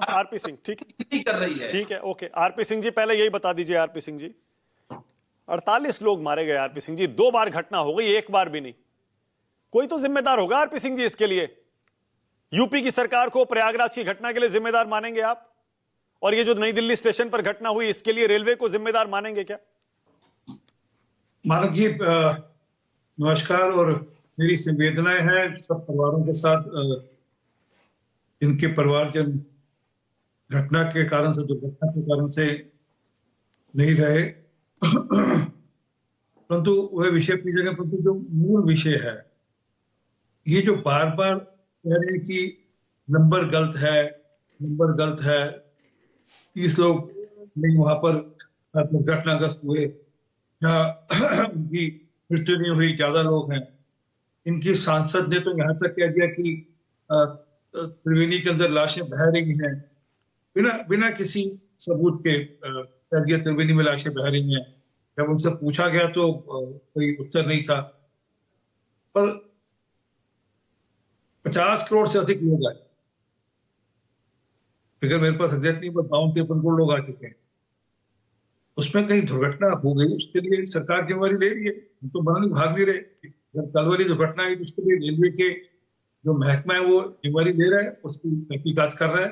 RP Singh, ठीक नहीं कर रही है। ठीक है, ओके। आरपी सिंह जी, पहले यही बता दीजिए आरपी सिंह जी, 48 लोग मारे गए आरपी सिंह जी, 2 बार घटना हो गई, एक बार भी नहीं। कोई तो जिम्मेदार होगा आरपी सिंह जी इसके लिए। यूपी की सरकार को प्रयागराज की घटना के लिए जिम्मेदार मानेंगे आप? और ये जो नई दिल्ली स्टेशन पर घटना हुई, इसके लिए रेलवे को जिम्मेदार मानेंगे क्या? मानव जी, नमस्कार। और मेरी संवेदनाएं हैं सब परिवारों के साथ, इनके परिवारजन घटना के कारण से, दुर्घटना के कारण से नहीं रहे। परंतु वह विषय की जगह पर जो मूल विषय है, ये जो बार बार कह रहे हैं कि नंबर गलत है, नंबर गलत है, 30 लोग नहीं वहां पर दुर्घटनाग्रस्त हुए या उनकी मृत्यु नहीं हुई, ज्यादा लोग हैं। इनकी सांसद ने तो यहाँ तक कह दिया कि त्रिवेणी के अंदर लाशें बह रही हैं, बिना बिना किसी सबूत के कह दिया त्रिवेणी में लाशें बह रही हैं। जब उनसे पूछा गया तो कोई उत्तर नहीं था। पर 50 करोड़ से अधिक लोग आए, फिगर मेरे पास एग्जैक्ट नहीं, 52-53 करोड़ लोग आ चुके हैं। उसमें कहीं दुर्घटना हो गई, उसके लिए सरकार जिम्मेवारी ले रही है, हम तो मना नहीं, भाग नहीं रहे। जब कल वाली दुर्घटना है, उसके लिए रेलवे के जो महकमा है वो जिम्मेवारी ले रहा है, उसकी तहकीकात कर रहा है।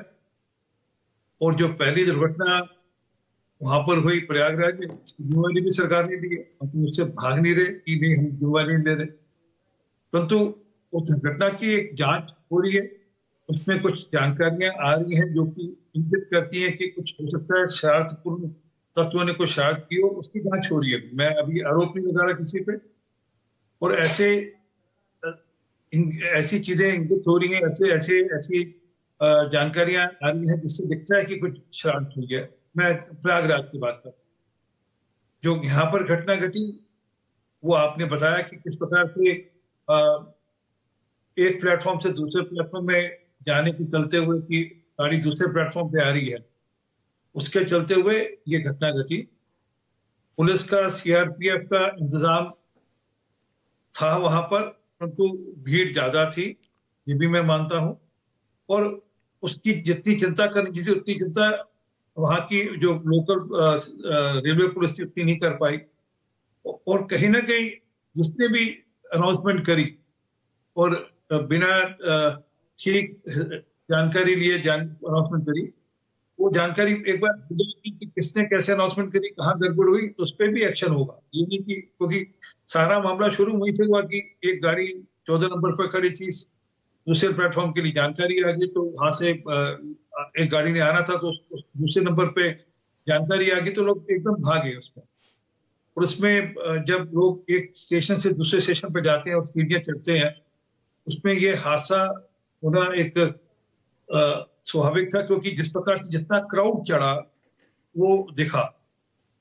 और जो पहली दुर्घटना वहां पर हुई प्रयागराज में, उसकी जिम्मेवारी भी सरकार ने दी है, हम उससे भाग नहीं रहे कि नहीं हम जिम्मेवारी नहीं ले रहे। परंतु उस दुर्घटना की एक जांच हो रही है, उसमें कुछ जानकारियां आ रही हैं जो कि इंगित करती हैं कि कुछ हो सकता है शरारतपूर्ण तत्वों ने कुछ शरारत की हो, उसकी जांच हो रही है। मैं अभी आरोप नहीं लगा रहा किसी पे, और ऐसी चीजें इंगित हो रही हैं, ऐसी जानकारियां आ रही हैं जिससे दिखता है कि कुछ शरारत हुई है। मैं प्रयागराज की बात कर, जो यहाँ पर घटना घटी, वो आपने बताया कि किस प्रकार से एक प्लेटफॉर्म से दूसरे प्लेटफॉर्म में जाने के चलते हुए कि गाड़ी दूसरे प्लेटफॉर्म पे आ रही है, उसके चलते हुए ये घटना घटी। पुलिस का, सीआरपीएफ का इंतजाम था वहां पर, परंतु भीड़ ज्यादा थी, ये भी मैं मानता हूं। और उसकी जितनी चिंता करनी चाहिए उतनी चिंता वहां की जो लोकल रेलवे पुलिस थी उतनी नहीं कर पाई। और कहीं ना कहीं जिसने भी अनाउंसमेंट करी और बिना ठीक जानकारी लिए अनाउंसमेंट करी, वो जानकारी एक बार कि किसने कैसे अनाउंसमेंट करी, कहाँ गड़बड़ हुई, तो उस पर भी एक्शन होगा। ये नहीं कि, क्योंकि सारा मामला शुरू वहीं से हुआ कि एक गाड़ी 14 नंबर पर खड़ी थी, दूसरे प्लेटफॉर्म के लिए जानकारी आ गई, तो वहां से एक गाड़ी ने आना था, तो दूसरे नंबर पे जानकारी आ गई, तो लोग एकदम भागे उसमें। और उसमें जब लोग एक स्टेशन से दूसरे स्टेशन पे जाते हैं और सीढ़ियां चढ़ते हैं, उसमें ये हादसा होना एक स्वाभाविक था, क्योंकि जिस प्रकार से जितना क्राउड चढ़ा वो दिखा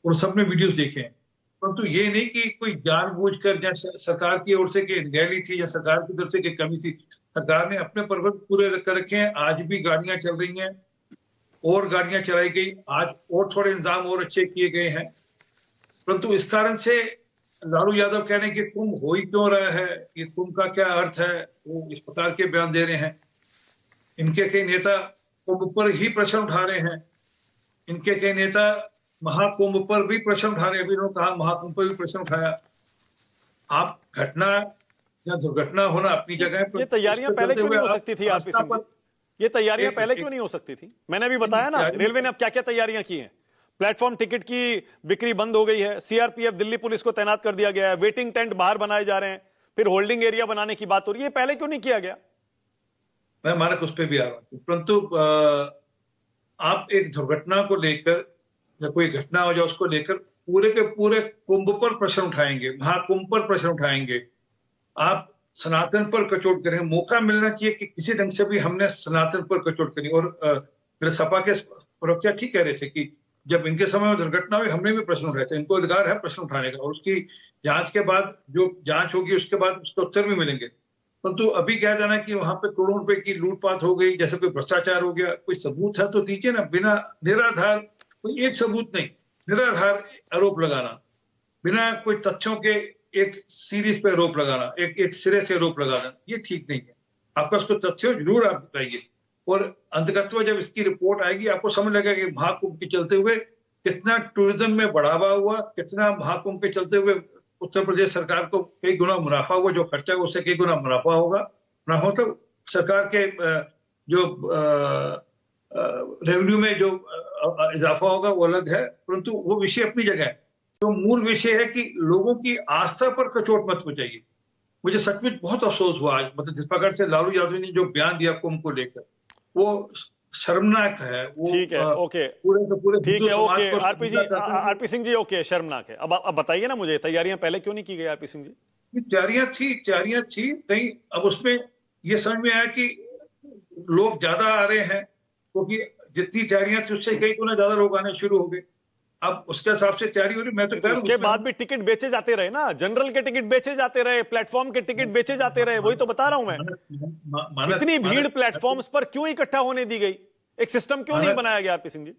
और सबने वीडियोस देखे हैं। परंतु ये नहीं कि कोई जानबूझकर या सरकार की ओर से कि अनगहली थी या सरकार की तरफ से कि कमी थी। सरकार ने अपने प्रबंध पूरे कर रखे हैं। आज भी गाड़ियां चल रही हैं और गाड़ियां चलाई गई, आज और थोड़े इंतजाम और अच्छे किए गए हैं। परंतु इस कारण से लालू यादव कह रहे हैं कि कुंभ हो ही क्यों रहा है, ये कुंभ का क्या अर्थ है, वो इस प्रकार के बयान दे रहे हैं। इनके कई नेता कुंभ पर ही प्रश्न उठा रहे हैं, इनके कई नेता महाकुंभ पर भी प्रश्न उठा रहे हैं। अभी उन्होंने कहा महाकुंभ पर भी प्रश्न उठाया। आप घटना या दुर्घटना होना अपनी जगह है, ये तैयारियां पहले क्यों नहीं हो सकती थी आरपी सिंह जी? ये तैयारियां पहले क्यों नहीं हो सकती थी? मैंने अभी बताया ना, रेलवे ने अब क्या क्या तैयारियां की हैं। प्लेटफॉर्म टिकट की बिक्री बंद हो गई है, सीआरपीएफ दिल्ली पुलिस को तैनात कर दिया गया है, वेटिंग टेंट बाहर बनाए जा रहे हैं, फिर होल्डिंग एरिया बनाने की बात हो रही है। पहले क्यों नहीं किया गया? मैं मानक उस पर भी आ रहा हूं, परंतु आप एक दुर्घटना को लेकर या कोई घटना हो जाए उसको लेकर पूरे के पूरे कुंभ पर प्रश्न उठाएंगे, महाकुंभ पर प्रश्न उठाएंगे, आप सनातन पर कचोट करेंगे। मौका मिलना चाहिए कि किसी ढंग से भी हमने सनातन पर कचोट करी। और मेरे सपा के प्रवक्ता ठीक कह रहे थे कि जब इनके समय में दुर्घटना हुई हमने भी प्रश्न उठाए थे, इनको अधिकार है प्रश्न उठाने का, और उसकी जांच के बाद जो जांच होगी उसके बाद उसके उत्तर भी मिलेंगे। परंतु अभी कह जाना कि वहां पे करोड़ों रुपए की लूटपाट हो गई, जैसे कोई भ्रष्टाचार हो गया, कोई सबूत है तो दीजिए ना। बिना निराधार कोई एक सबूत नहीं, निराधार आरोप लगाना, बिना कोई तथ्यों के एक सीरीज पे आरोप लगाना, एक सिरे से आरोप लगाना, ये ठीक नहीं है। आपका उसको तथ्यों जरूर आप बताइए, और अंततः जब इसकी रिपोर्ट आएगी आपको समझ लगेगा कि महाकुंभ के चलते हुए कितना टूरिज्म में बढ़ावा हुआ, कितना महाकुंभ के चलते हुए उत्तर प्रदेश सरकार को कई गुना मुनाफा हुआ, जो खर्चा है उससे कई गुना मुनाफा होगा। मुनाफा तो सरकार के जो रेवेन्यू में जो इजाफा होगा वो अलग है, परंतु वो विषय अपनी जगह है। तो मूल विषय है कि लोगों की आस्था पर कचोट मत पहुंचाइए। मुझे सचमुच बहुत अफसोस हुआ आज, मतलब जिस प्रकार से लालू यादव ने जो बयान दिया कुंभ को लेकर, वो शर्मनाक है। वो ठीक है, ओके, पूरे के पूरे ठीक है, okay okay RP Singh ji, okay, शर्मनाक है। अब बताइए ना मुझे, तैयारियां पहले क्यों नहीं की गई आरपी सिंह जी? तैयारियां थी कहीं, अब उसमें ये समझ में आया कि लोग ज्यादा आ रहे हैं, क्योंकि जितनी तैयारियां थी उससे कई गुना ज्यादा लोग आने शुरू हो गए। अब उसके हिसाब से तैयारी हो रही। मैं तो कह रहा हूं उसके बाद भी टिकट बेचे जाते रहे ना, जनरल के टिकट बेचे जाते रहे, प्लेटफॉर्म के टिकट बेचे जाते रहे, वही तो बता रहा हूं मैं। इतनी भीड़ प्लेटफॉर्म्स पर क्यों इकट्ठा होने दी गई? एक सिस्टम क्यों नहीं बनाया गया आरपी सिंह जी?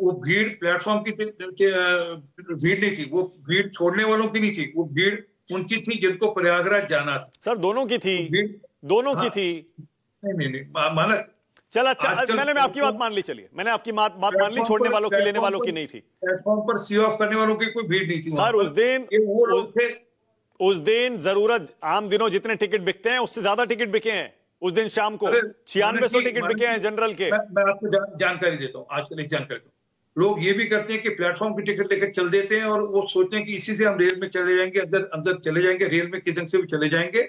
वो भीड़ प्लेटफॉर्म की भीड़ नहीं थी, वो भीड़ छोड़ने वालों की नहीं थी, वो भीड़ उनकी थी जिनको प्रयागराज जाना था। सर दोनों की थी, दोनों की थी। नहीं मानक, चल अच्छा, मैंने आपकी बात मान ली, चलिए मैंने आपकी बात मान ली, छोड़ने वालों की, लेने वालों की नहीं थी। प्लेटफॉर्म पर सी ऑफ करने वालों की कोई भीड़ नहीं थी सर। उस दिन जरूरत, आम दिनों जितने टिकट बिकते हैं उससे ज्यादा टिकट बिके हैं उस दिन शाम को। 9600 टिकट बिके हैं जनरल के। मैं आपको जानकारी देता हूँ, आजकल एक जानकारी दूं। लोग ये भी करते हैं कि प्लेटफॉर्म की टिकट लेकर चल देते हैं और वो सोचते हैं कि इसी से हम रेल में चले जाएंगे, अंदर चले जाएंगे, रेल में किधर से भी चले जाएंगे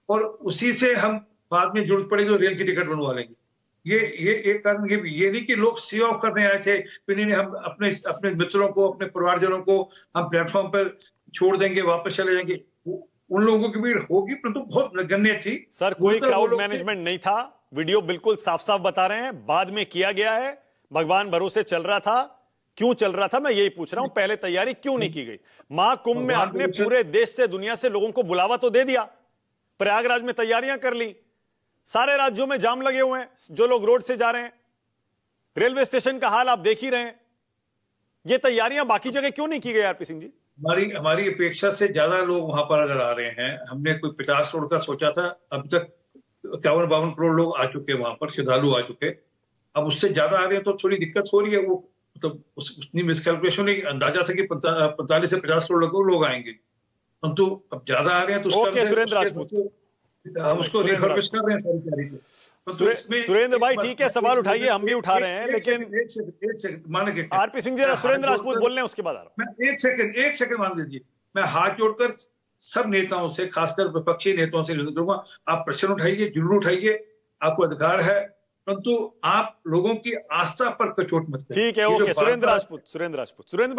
और उसी से हम बाद में जरूरत पड़ेगी तो रेल की टिकट बनवा लेंगे। ये एक कारण ये भी, ये नहीं कि लोग सी ऑफ करने आए थे, फिर हम अपने मित्रों को, अपने परिवारजनों को हम प्लेटफॉर्म पर छोड़ देंगे, वापस चले जाएंगे। उन लोगों की भीड़ होगी, परंतु बहुत नगण्य थी। सर कोई क्राउड मैनेजमेंट नहीं था, वीडियो बिल्कुल साफ साफ बता रहे हैं, बाद में किया गया है, भगवान भरोसे चल रहा था। क्यों चल रहा था मैं यही पूछ रहा हूं, पहले तैयारी क्यों नहीं की गई? महाकुंभ में आपने पूरे देश से, दुनिया से लोगों को बुलावा तो दे दिया, प्रयागराज में तैयारियां कर ली, सारे राज्यों में जाम लगे हुए हैं, जो लोग रोड से जा रहे हैं, रेलवे स्टेशन का हाल आप देख ही रहे हैं। ये तैयारियां बाकी जगह क्यों नहीं की गई आरपी सिंह जी? हमारी अपेक्षा से ज्यादा लोग वहां पर अगर आ रहे हैं, हमने कोई 50 करोड़ का सोचा था, अब तक 51-52 करोड़ लोग आ चुके हैं, वहां पर श्रद्धालु आ चुके। अब उससे ज्यादा आ रहे हैं तो थोड़ी दिक्कत हो रही है। वो मतलब उतनी मिसकैलकुलेशन नहीं, अंदाजा था कि 45 से 50 करोड़ लोग आएंगे, परंतु अब ज्यादा आ रहे हैं तो ओके सुरेंद्र राजपूत, हम उसको रिफर्बिश कर रहे हैं सारी तैयारी को। सुरेंद्र भाई ठीक है, सवाल उठाइए, हम भी उठा रहे हैं, लेकिन एक सेकंड मान के आरपी सिंह जी, सुरेंद्र राजपूत बोल रहे हैं, उसके बाद आ रहा हूं मैं। एक सेकंड मान लीजिए, मैं हाथ जोड़कर सब नेताओं से, खासकर विपक्षी नेताओं से निवेदन करूंगा, आप प्रश्न उठाइए, जरूर उठाइए, आपको अधिकार है, परंतु आप लोगों की आस्था पर कचोट मत करिए। ठीक है, ओके सुरेंद्र राजपूत भाई।